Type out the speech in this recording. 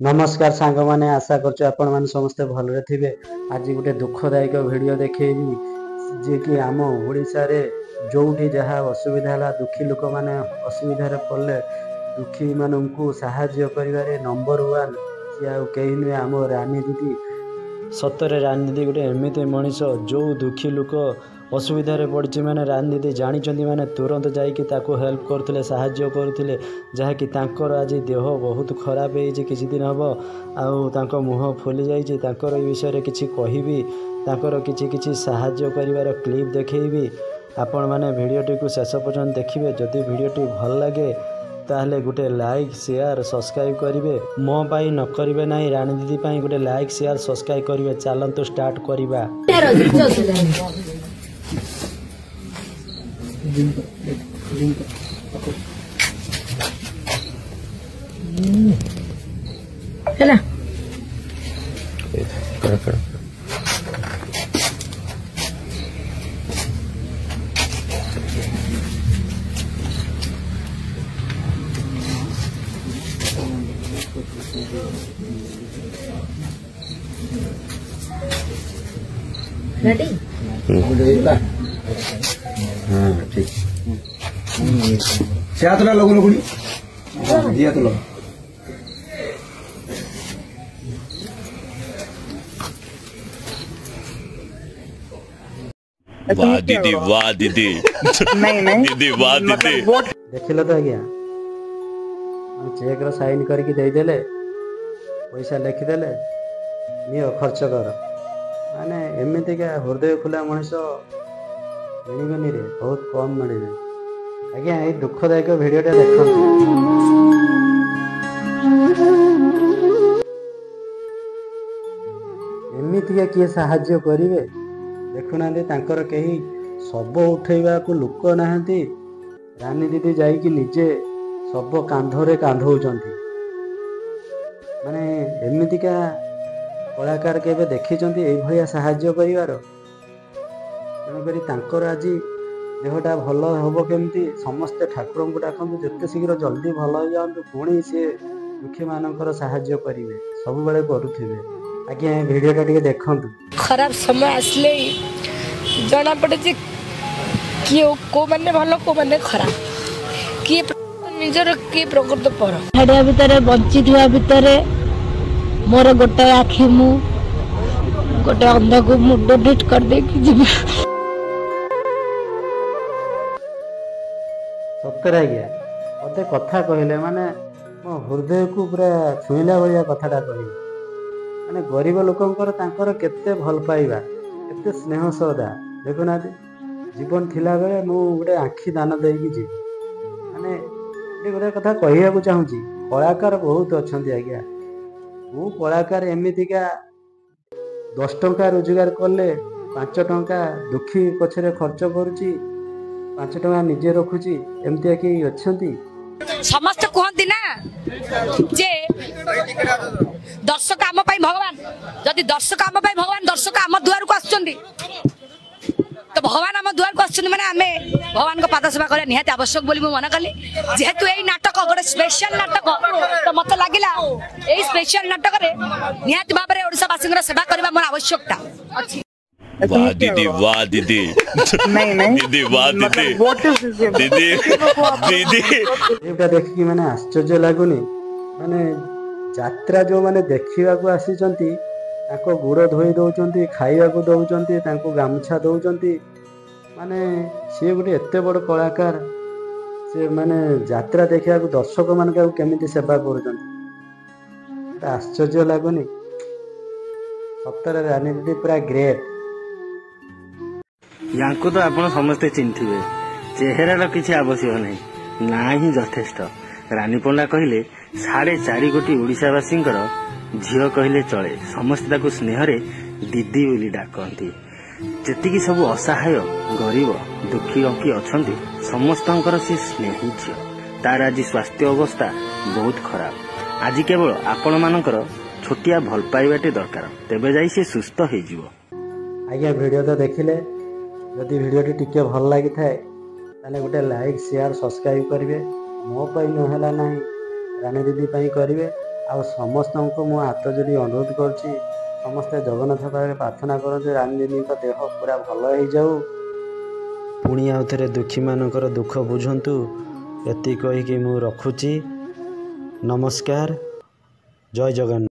नमस्कार सांग मैंने आशा कर आपण मैंने समस्ते भलरे थे। आज गोटे दुखदायक वीडियो देखी जे कि आम ओडिशा रे जोठी जहाँ असुविधा है दुखी लोक मैंने असुविधा पड़े दुखी मानू साहाय्य करिवारे नंबर 1 सी कहीं नुहे आम रानी दीदी। सतरे रानी दीदी गोटे एमती मनीष जो दुखी लोक असुविधा पड़ी मैंने रानी दीदी जानते मैंने तुरंत जाकि हेल्प करते साहाय्य करते जहाँकि आज देह बहुत खराब हो किसी दिन हम आउ मुह फुली जाकर विषय किसी कहबी किसी साहाय्य कर क्लिप देखी आपण मैंने भिडटी को शेष पर्यंत देखिए। जदि भिडटी भल लगे ताहले गोटे लाइक शेयर सब्सक्राइब करेंगे मो पाई न करेंगे ना रानी दीदी गोटे लाइक शेयर सब्सक्राइब करेंगे। चलतु स्टार्ट करवा। रेडी? हाँ ठीक से हाथ ना लगो लगुड़ी दिया तो लो वाह दीदी वाह दीदी नहीं दीदी वाह दीदी देखिल तो आज्ञा चेक रो साइन करके देदेले पैसा लिखिदेले नियो खर्च कर माने एमतीका हृदय खुला मनीष मिलबेनि रे बहुत कम मिले। आज्ञा ये दुखदायक भिडियोटा देखो एमतीका किए साहाय्य करेंगे देखुना कहीं शब उठेवा को लोक नहांती रानी दीदी जाइकी निजे शब कांधरे कांधौचंती माने एमतीका कलाकार केबे देखिचंती एई भलिया साहाय्य करिवार तेणुक आज देहटा भल हम केमती समस्ते ठाकुर को डाकतु जिते शीघ्र जल्दी भल हो जातु पुणी सी दुखी मानकर साहाय्य करेंगे सब बेले करुवे। आज्ञा भिडियोटा टिके देखंतु। खराब समय आसले जना पड़े जे किए को माने भल को माने खराब किए निजर किए प्रकृत पर हेडिया भितर बंची थिया भितर मोर गोटे आखि मु गोटे अंध को मुंड डोनेट कर दे कि जी सत्तर आज्ञा मत कथा कहले माने मो हृदय को पूरा छुईला भाया कथाटा कहले माने गरीब लोकंकर तांकर केते भल पाइबा केते स्नेह श्रद्धा देखुना जीवन थिला बेले मु गोटे आखि दान देकी जी माने ये गोटे कथा कहया को चाहूची कलाकार बहुत अछंती आज्ञा मु कलाकार एमतीका 10 टंका रोजगार कले 5 टंका दुखी पछरे खर्च करुची 5 टंका निजे रखुची एमती कि अच्छी समस्त कहती ना जे दर्शक आम भगवान जदि दर्शक आम भगवान दर्शक आम दुआर को आसुचंदी तो भगवान आम दुआर को आसुचंदी माने आमे भगवान को पाद सेवा करा निहाती आवश्यक बोली मु मन कली जेहेतु एई नाटक गोटे स्पेशल नाटक तो मत लागिला एई स्पेशल नाटक रे निहाती भाव रे ओडिसा वासी सेवा करबा मोर आवश्यकता अछि। वाह दीदी वाह दीदी नहीं दीदी वाह दीदी दीदी दीदी एटा देखि माने आश्चर्य लागुनी माने यात्रा जो माने देखिबा को आसीचंती ताको गुड़ धोई दौरान खाइबा को दौरान ताको गामछा दौरान माने सी गोटे एते बड़ कलाकार से माने यात्रा देखा दर्शक मान केमिति सेवा कर आश्चर्य लगुनि सतर रानी दीदी पूरा ग्रेट। या तो आप समस्ते चिन्थिबे चेहरार किसी आवश्यक नहीं ना ही यथेष्ट। रानी पंडा कहले 4.5 कोटी ओडिशावासी झील कहले चले समस्ते ताकू स्नेहरे दीदी बोली डाकती जेतिकी सब असहाय गरीब दुखी अंकी अच्छा समस्त सी स्नेही झी तार आज स्वास्थ्य अवस्था बहुत खराब। आज केवल आपण मानकर छोटिया भल पाइबाटे दरकार तेबे जाई से सुस्थ हो जिवो। आज्ञा वीडियो तो देखिले जदि वीडियोटी टिके भल लगी थाए ताले गोटे लाइक शेयर सब्सक्राइब करेंगे मो पाई नहला ना रानी दीदी पाई करेंगे ଆଉ ସମସ୍ତଙ୍କୁ ମୁଁ ହାତ ଯୋଡ଼ି ଅନୁରୋଧ କରୁଛି, ସମସ୍ତେ ଜଗନ୍ନାଥ ପାଖରେ ପ୍ରାର୍ଥନା କରନ୍ତୁ ରାନୀଙ୍କ ଦେହ ପୁରା ଭଲ ହେଇଯାଉ। ପୁଣି ଆଉ ଥରେ ଦୁଃଖୀମାନଙ୍କର ଦୁଃଖ ବୁଝନ୍ତୁ। ଏତିକି କହିକି ମୁଁ ରଖୁଛି। ନମସ୍କାର। ଜୟ ଜଗନ୍ନାଥ।